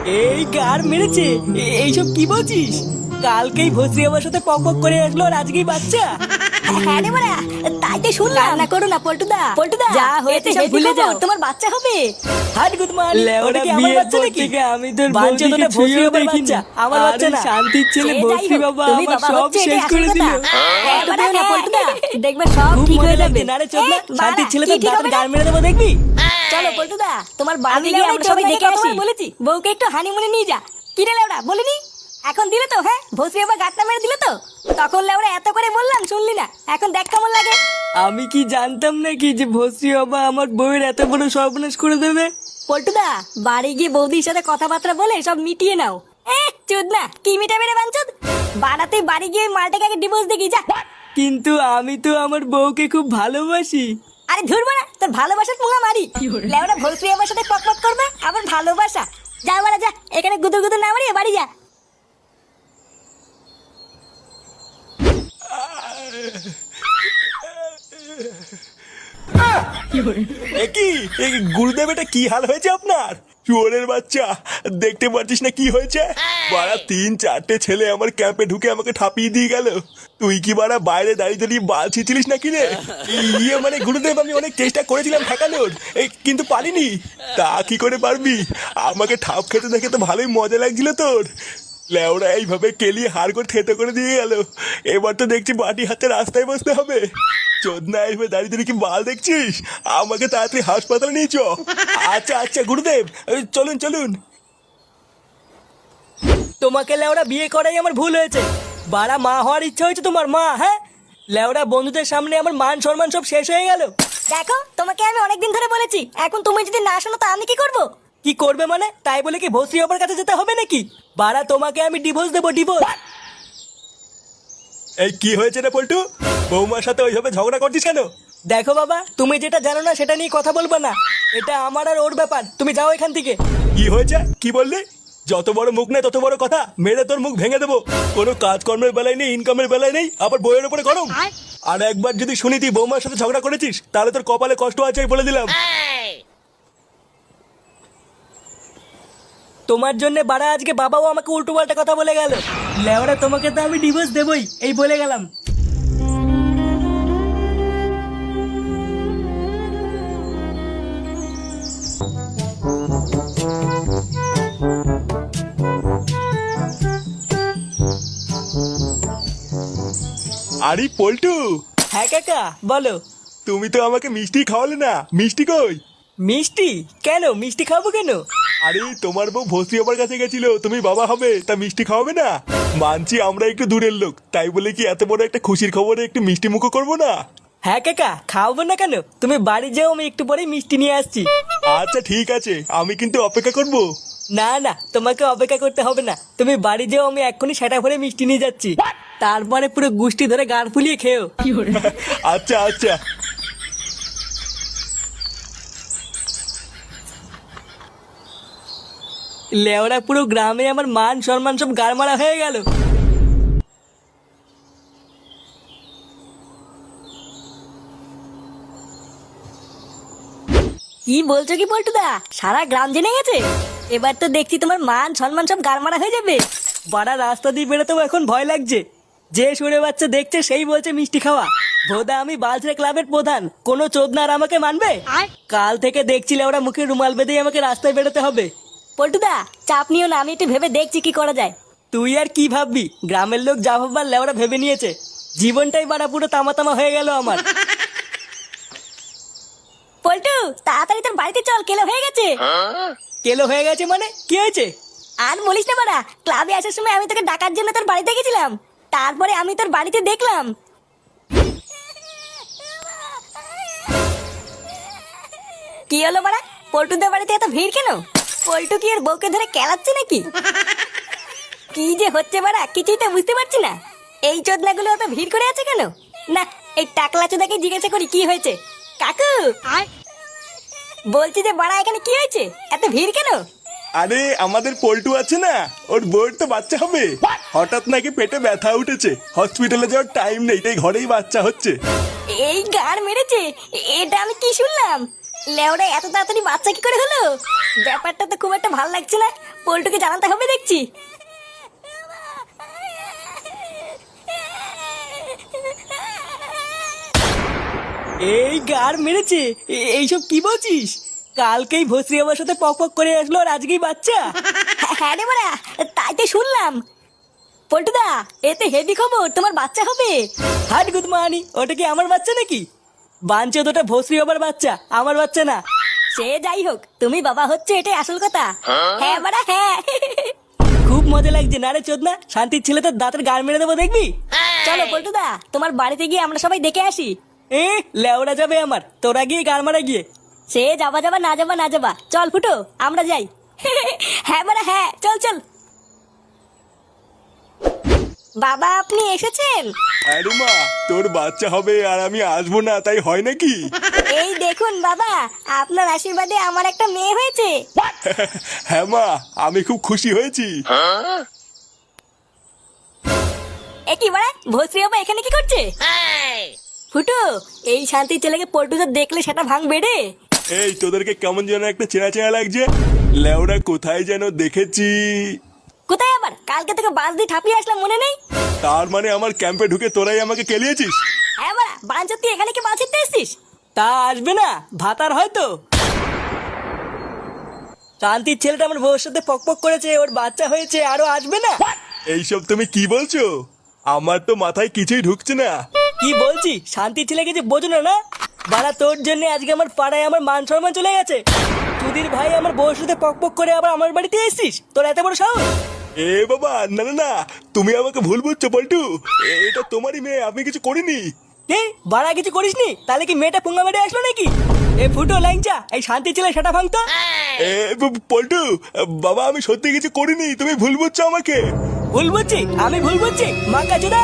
এই গার মেরেছে? এইসব কি বলছিস? কালকেই ভস্রী আমার সাথে পক পক করে আসলো আর আজকেই বাচ্চা? হ্যাঁ রে বড়া, তাই তো শুনলাম। না করো না পল্টুদা, পল্টুদা যা হয়েছে সব ভুলে যাও, তোমার বাচ্চা হবে। হাট গুদমান, লেওড়া কি আমার বিয়ের বাচ্চা পর নাকি? থেকে আমি তোর বাঞ্চে বৌদিকে তোদের ভস্রী ছুঁয়েও বাবার দেখিনি। বাচ্চা, আমার বাচ্চা আরে না। শান্তির ছেলে সে যাই ভস্রী হোক, বাবা তুমি আমার বাবা সব হচ্ছে, শেষ এটাই করে আসল দিল। কথা। হ্যাঁ, বাবা, হ্যাঁ, পল্টুদা, দেখবে সব খুব ঠিক মজা হয়ে যাবে। লাগছে না রে চোদনা? বাড়া, শান্তির ছেলে কি তো ঠিক দাঁতের হবে না? গার মেরে দেবো, দেখবি? চলো পল্টুদা, তোমার বাড়ি গিয়ে আমরা সবাই দেখে আসি। বলেছি বউকে একটু হানিমুনে নিয়ে যা। কি রে লেওড়া, বলিনি? এখন দিলে তো? হ্যাঁ, ভস্রী বাবা গাঁটটা মেরে দিলে তো? তখন লেওড়া এত করে বললাম, শুনলি না? এখন দেখ কেমন লাগে। আমি কি জানতাম নাকি যে ভস্রী বাবা আমার বউয়ের এত বড় সর্বনাশ করে দেবে? পল্টুদা, বাড়ি গিয়ে বৌদির সাথে কথাবার্তা বলে সব মিটিয়ে নাও। চুদ না, কি মিটাবে রে বাঞ্চুদ? বাড়াতে বাড়ি গিয়ে ওই মালটাকে আগে ডিভোর্স দেখি যা। কিন্তু আমি তো আমার বউকে খুব ভালোবাসি। আরে ধরবো না, তোর ভালোবাসার পুঙ্গা মারি। লেওড়া ভস্রী আমার সাথে পক পক করবে, আবার ভালোবাসা? যা বাড়া যা, এখানে গুদুর গুদুর না মারিয়ে বাড়ি যা। কি গুরুদেব, এটা কি হাল হয়েছে আপনার? চোরের বাচ্চা, দেখতে পাচ্ছিস না কি হয়েছে? বাড়া 3-4টে ছেলে আমার ক্যাম্পে ঢুকে আমাকে ঠাপিয়ে দিয়ে গেল। তুই কি বাড়া বাইরে দাঁড়িয়ে দাঁড়িয়ে বাল ছিঁচিলিস নাকি রে? মানে গুরুদেব, আমি অনেক চেষ্টা করেছিলাম ঠেকানোর, কিন্তু পারিনি। তা কি করে পারবি? আমাকে ঠাপ খেতে দেখে তো ভালোই মজা লাগছিল তোর। লেওরা এইভাবে কেলিয়ে হাড় করে থেতো করে দিয়ে গেল। এবার তো দেখছি বাটি হাতে রাস্তায় বসতে হবে। চোদনা এইভাবে দাঁড়িয়ে দাঁড়িয়ে কি বাল দেখছিস? আমাকে তাড়াতাড়ি হাসপাতালে নিয়ে চ। আচ্ছা আচ্ছা গুরুদেব, চলুন চলুন। তোমাকে লেওড়া বিয়ে করাই আমার ভুল হয়েছে। বাড়া মা হওয়ার ইচ্ছা হয়েছে তোমার? মা? হ্যাঁ, লেওড়া বন্ধুদের সামনে আমার মান সম্মান সব শেষ হয়ে গেল। দেখো, তোমাকে আমি অনেকদিন ধরে বলেছি, এখন তুমি যদি না শোনো তো আমি কি করব? কি করবে মানে? তাই বলে কি ভস্রী বাবার কাছে যেতে হবে নাকি? বাড়া তোমাকে আমি ডিভোর্স দেবো, ডিভোর্স। এই কি হয়েছে রে পল্টু? বৌমার সাথে ওইভাবে ঝগড়া করছিস কেন? দেখো বাবা, তুমি যেটা জানো না সেটা নিয়ে কথা বলবে না। এটা আমার আর ওর ব্যাপার, তুমি যাও এখান থেকে। কি হয়েছে? কি বললি? যত বড় মুখ নেই তত বড় কথা, মেরে তোর মুখ ভেঙে দেবো। কোনো কাজকর্মের বেলায় নেই, ইনকামের বেলায় নেই, আবার বইয়ের উপরে গরম। আর একবার যদি শুনি তুই বৌমার সাথে ঝগড়া করেছিস, তাহলে তোর কপালে কষ্ট আছে বলে দিলাম। তোমার জন্য বাড়া আজকে বাবাও আমাকে উল্টো পাল্টা কথা বলে গেল। লেওড়া তোমাকে তো আমি ডিভোর্স দেবই, এই বলে গেলাম। আরে পল্টু, হ্যাঁ কাকা, বলো। তুমি তো আমাকে মিষ্টি খাওয়ালে না, মিষ্টি কই? মিষ্টি? কেন মিষ্টি খাবো কেন? আরে তোমার বউ ভস্রী বাবার কাছে গেছিল, তুমি বাবা হবে, তা মিষ্টি খাওয়াবে না? মানছি আমরা একটু দূরের লোক, তাই বলে কি এত বড় একটা খুশির খবরে একটু মিষ্টি মুখো করবো না? হ্যাঁ কাকা, খাওয়াবো না কেন? তুমি বাড়ি যাও, আমি একটু পরেই মিষ্টি নিয়ে আসছি। আচ্ছা ঠিক আছে, আমি কিন্তু অপেক্ষা করবো। না না, তোমাকে অপেক্ষা করতে হবে না, তুমি বাড়ি যাও, আমি এক্ষুনি সেটা ভরে মিষ্টি নিয়ে যাচ্ছি। তারপরে পুরো গুষ্টি ধরে গাড় ফুলিয়ে খেও। আচ্ছা আচ্ছা। লেওরা পুরো গ্রামে আমার মান সম্মান সব গাড় মারা হয়ে গেল। কি বলছো কি পল্টুদা? সারা গ্রাম জেনে গেছে? এবার তো দেখছি তোমার মান সম্মান সব গারমারা হয়ে যাবে। বাড়া রাস্তা দিয়ে বেরোতেও এখন ভয় লাগছে। যে সুরে বাচ্চা দেখছে সেই বলছে মিষ্টি খাওয়া। ভোদা আমি বালছড়া ক্লাবের প্রধান, কোনো চোদনা আর আমাকে মানবে? কাল থেকে দেখছিলে ওরা মুখে রুমাল বেঁধেই আমাকে রাস্তায় বেরোতে হবে। পল্টুদা, চাপ নিও না, আমি একটু ভেবে দেখছি কি করা যায়। তুই আর কি ভাববি? গ্রামের লোক যা ভাববার লেওরা ভেবে নিয়েছে। জীবনটাই বাড়া পুরো তামা তামা হয়ে গেল আমার। পল্টু, তাড়াতাড়ি তোর বাড়িতে চল, কেলো হয়ে গেছে। কেলো হয়ে গেছে মানে? কি হয়েছে? আর বলিস না বাড়া, ক্লাবে আসার সময় আমি তোকে ডাকার জন্য তোর বাড়িতে গেছিলাম। তারপরে আমি তোর বাড়িতে দেখলাম। কি হলো বাড়া? পল্টুদের বাড়িতে এত ভিড় কেন? পল্টু কি এর বউকে ধরে কেলাচ্ছে নাকি? কি যে হচ্ছে বাড়া, কিছুই তো বুঝতে পারছি না। এই চোদনাগুলো এত ভিড় করে আছে কেন? না, এই টাকলা চোদাকে জিজ্ঞাসা করি কি হয়েছে। কাকু, বলছি যে বাড়া এখানে কি হয়েছে, এত ভিড় কেন? আরে আমাদের পল্টু আছে না, ওর বউয়ের তো বাচ্চা হবে। হঠাৎ নাকি পেটে ব্যথা উঠেছে, হসপিটালে যাওয়ার টাইম নেই, তাই ঘরেই বাচ্চা হচ্ছে। এই গার মেরেছে? এটা আমি কি শুনলাম? লেওরা এত তাড়াতাড়ি বাচ্চা কি করে হলো? ব্যাপারটা তো খুব একটা ভালো লাগছে না। পল্টুকে জানাতে হবে দেখছি। এই গার মেরেছে, এইসব কি বলছিস? কালকেই ভস্রী আমার সাথে পক পক করে আসলো আর আজকেই বাচ্চা। হ্যাঁ রে বাড়া, তাই তো শুনলাম। পল্টুদা, এতে হেভি খবর, তোমার বাচ্চা হবে। হাট গুদমানি, ওটা কি আমার বাচ্চা নাকি? বাঞ্চে ওটা ভস্রী বাবার বাচ্চা, আমার বাচ্চা না। সে যাই হোক, তুমি বাবা হচ্ছে এটাই আসল কথা। হ্যাঁ বাড়া হ্যাঁ। খুব মজা লাগছে না রে চোদনা? শান্তির ছেলে তোর দাঁতের গাল মেরে দেবো দেখবি। চলো পল্টুদা, তোমার বাড়িতে গিয়ে আমরা সবাই দেখে আসি। লেওড়া যাবে আমার, তোরা গিয়ে গাল মারা গিয়ে। সে যাবা যাবা না যাবা না যাবা, চল ফুটো আমরা যাই। হ্যাঁ বাড়া হ্যাঁ, চল চল। বাবা আপনি এসেছেন? আরে মা, তোর বাচ্চা হবে আর আমি আসবো না, তাই হয় নাকি? এই দেখুন বাবা, আপনার আশীর্বাদে আমার একটা মেয়ে হয়েছে। হ্যাঁ মা, আমি খুব খুশি হয়েছি। এ কি বাড়া, ভস্রী বাবা এখানে কি করছে? ফুটো, এই শান্তির ছেলেকে পল্টুদা দেখলে সেটা ভাঙবে রে। এই তোদেরকে কেমন যেন একটা চেনা চেনা লাগছে। লেওরা কোথায় যেন দেখেছি। কোথায় আবার? কালকে থেকে বাস দিয়ে ঠাপিয়ে আসলাম, মনে নেই? তার মানে আমার ক্যাম্পে ঢুকে তোরাই আমাকে কেলিয়েছিস? হ্যাঁ বাড়া, বাঞ্চর তুই এখানে কি বাস ছিটতে এসছিস? তা আসবে না, ভাতার হয়তো। শান্তির ছেলেটা আমার বউর সাথে পক পক করেছে, ওর বাচ্চা হয়েছে, আরো আসবে না। এইসব তুমি কি বলছো? আমার তো মাথায় কিছুই ঢুকছে না। কি বলছি? শান্তির ছেলেকে যে বোঝো না? বাড়া তোর জন্য আজকে আমার পাড়ায় আমার মান সম্মান চলে গেছে। চুদির ভাই আমার বউর সাথে পক পক করে আবার আমার বাড়িতে এসেছিস, তোর এত বড় সাহস? এ বাবা, না না না, তুমি আমাকে ভুল বুঝছো পল্টু। এটা তোমারই মেয়ে, আমি কিছু করিনি। কে বাড়া কিছু করিসনি? তাহলে কি মেয়েটা পুঙ্গা মেরে আসলো নাকি? এ ফুটো ল্যাংচা, এই শান্তির ছেলে সেটা ভাঙতো। এ পল্টু, বাবা আমি সত্যি কিছু করিনি, তুমি ভুল বুঝছো আমাকে। ভুল বুঝছি? আমি ভুল বুঝছি? মাকা চোদা।